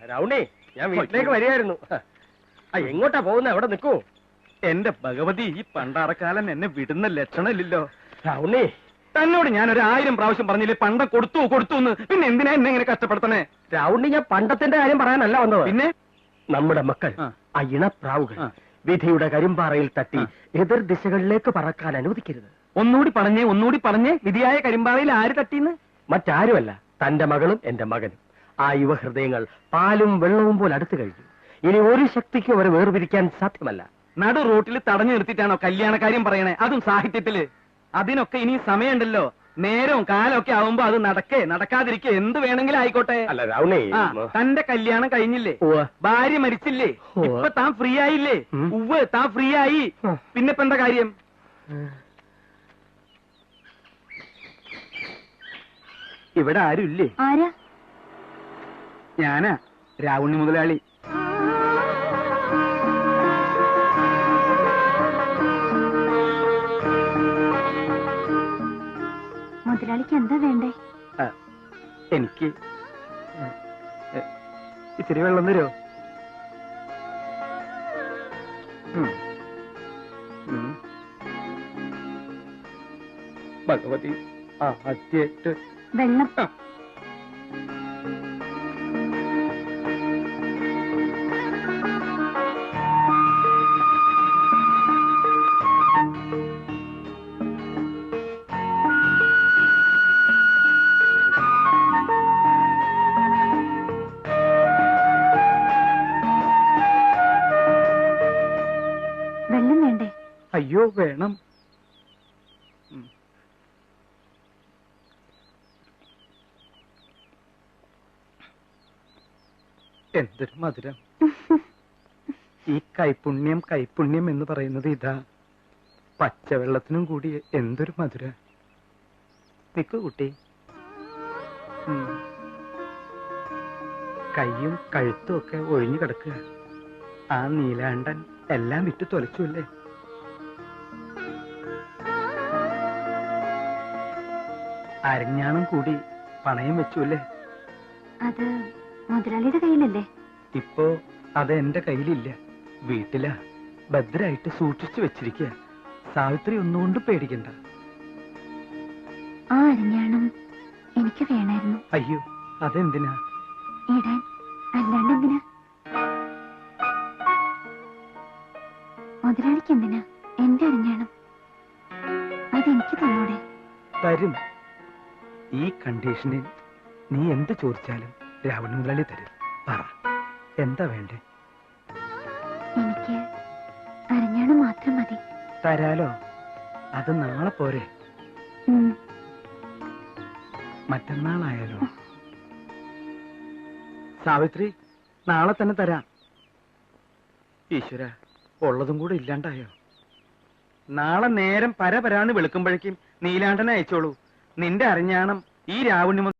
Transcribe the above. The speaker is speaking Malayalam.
രൗണി, ഞാൻ വീട്ടിലേക്ക് വരികയായിരുന്നു. എങ്ങോട്ടാ പോകുന്നത്? എവിടെ നിൽക്കൂ? എന്റെ ഭഗവതി, ഈ പണ്ടാറക്കാലൻ എന്നെ വിടുന്ന ലക്ഷണമില്ലല്ലോ. രൗണി, തന്നോട് ഞാൻ 1000 പ്രാവശ്യം പറഞ്ഞില്ലേ പണ്ടം കൊടുത്തു എന്ന്. പിന്നെ എന്തിനാ എന്നെ ഇങ്ങനെ കഷ്ടപ്പെടുത്തണേ? രൗണി, ഞാൻ പണ്ടത്തിന്റെ കാര്യം പറയാനല്ല വന്നത്. പിന്നെ നമ്മുടെ മക്കൾ, ആ ഇണപ്രാവുകൾ വിധിയുടെ കരിമ്പാറയിൽ തട്ടി എതിർ ദിശകളിലേക്ക് പറക്കാൻ അനുവദിക്കരുത്. ഒന്നുകൂടി പറഞ്ഞേ. വിധിയായ കരിമ്പാറയിൽ ആര് തട്ടിന്ന്? മറ്റാരുമല്ല, തന്റെ മകളും എന്റെ മകനും. ആ യുവഹൃദയങ്ങൾ പാലും വെള്ളവും പോലെ അടുത്തു കഴിഞ്ഞു. ഇനി ഒരു ശക്തിക്കും അവരെ വേർപിരിക്കാൻ സാധ്യമല്ല. നടു റോട്ടിൽ തടഞ്ഞു നിർത്തിയിട്ടാണോ കല്യാണക്കാര്യം പറയണേ? അതും സാഹിത്യത്തില്. അതിനൊക്കെ ഇനി സമയമുണ്ടല്ലോ. നേരവും കാലമൊക്കെ ആവുമ്പോ അത് നടക്കാതിരിക്കെ എന്ത് വേണമെങ്കിലും ആയിക്കോട്ടെ. അല്ല രൗണി, തന്റെ കല്യാണം കഴിഞ്ഞില്ലേ? ഭാര്യ മരിച്ചില്ലേ? ഇപ്പൊ താൻ ഫ്രീ ആയില്ലേ? ഉവ്വ്, താൻ ഫ്രീ ആയി. പിന്നെ ഇപ്പൊ എന്താ കാര്യം? ഇവിടെ ആരും ഇല്ലേ? ഞാനാ, രാവുണ്ണി മുതലാളി. മുതലാളിക്ക് എന്താ വേണ്ടേ? എനിക്ക് ഇത്തിരി വെള്ളം തരുമോ? ഭഗവതി, ആദ്യമായിട്ട് വെള്ളം. വെള്ളം വേണ്ടേ? അയ്യോ, വേണം. എന്തൊരു മധുരം! ഈ കൈപുണ്യം എന്ന് പറയുന്നത് ഇതാ. പച്ചവെള്ളത്തിനും കൂടി എന്തൊരു മധുരം! നിക്കു കുട്ടി. കൈയും കഴുത്തും ഒക്കെ ഒഴിഞ്ഞു കിടക്കുക. ആ നീലാണ്ടൻ എല്ലാം വിറ്റ് തൊലച്ചു അല്ലേ? അരഞ്ഞാണം കൂടി പണയം വെച്ചു അല്ലേ? അത് മുതലാളിയുടെ കയ്യിലല്ലേ? ഇപ്പോ അത് എന്റെ കയ്യിലില്ല, വീട്ടിലാ. ഭദ്രായിട്ട് സൂക്ഷിച്ചു വെച്ചിരിക്കുക. സാവിത്രി ഒന്നുകൊണ്ട് പേടിക്കണ്ട. ആ അരഞ്ഞാണം എനിക്ക് വേണമായിരുന്നു. അയ്യോ, അതെന്തിനാ? ഇടാൻ, അല്ലാണ്ട് എന്തിനാ? മുതലാളിക്ക് എന്തിനാ എന്റെ അരഞ്ഞാണം? അതെനിക്ക് തന്നൂടെ? തരും. ഈ കണ്ടീഷനിൽ നീ എന്ത് ചോദിച്ചാലും രാവണ മുതലാളി തരും. പറ, എന്താ വേണ്ടേ? എനിക്ക് അരഞ്ഞാണം മാത്രം മതി. തരാലോ. അത് നാളെ പോരെ? മറ്റന്നാളായാലോ? സാവിത്രി, നാളെ തന്നെ തരാം. ഈശ്വര, ഉള്ളതും കൂടെ ഇല്ലാണ്ടായോ? നാളെ നേരം പരപരാന്ന് വെളുക്കുമ്പോഴേക്കും നീലാണ്ടനെ അയച്ചോളൂ. നിന്റെ അരഞ്ഞാണം ഈ രാവണി